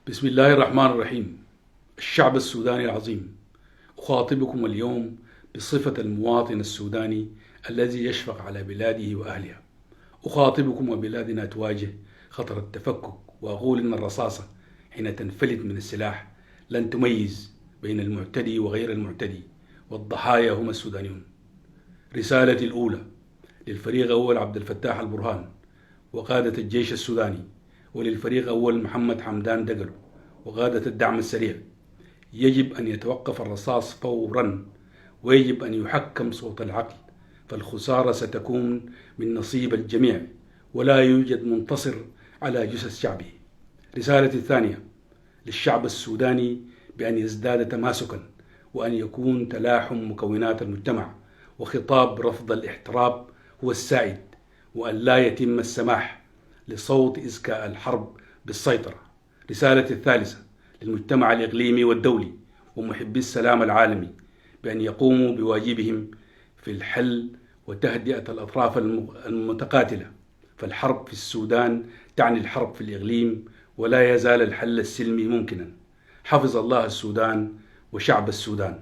بسم الله الرحمن الرحيم. الشعب السوداني العظيم، أخاطبكم اليوم بصفة المواطن السوداني الذي يشفق على بلاده وأهلها. أخاطبكم وبلادنا تواجه خطر التفكك، وأقول إن الرصاصة حين تنفلت من السلاح لن تميز بين المعتدي وغير المعتدي، والضحايا هم السودانيون. رسالتي الأولى للفريق أول عبد الفتاح البرهان وقادة الجيش السوداني، وللفريق أول محمد حمدان دقلو وقادة الدعم السريع: يجب أن يتوقف الرصاص فورا، ويجب أن يحكم صوت العقل، فالخسارة ستكون من نصيب الجميع، ولا يوجد منتصر على جثث شعبه. رسالتي الثانية للشعب السوداني بأن يزداد تماسكا، وأن يكون تلاحم مكونات المجتمع، وخطاب رفض الاحتراب هو السائد، وأن لا يتم السماح لصوت إزكاء الحرب بالسيطرة. رسالتي الثالثة للمجتمع الإقليمي والدولي ومحبي السلام العالمي بأن يقوموا بواجبهم في الحل وتهدئة الأطراف المتقاتلة، فالحرب في السودان تعني الحرب في الإقليم، ولا يزال الحل السلمي ممكنا. حفظ الله السودان وشعب السودان.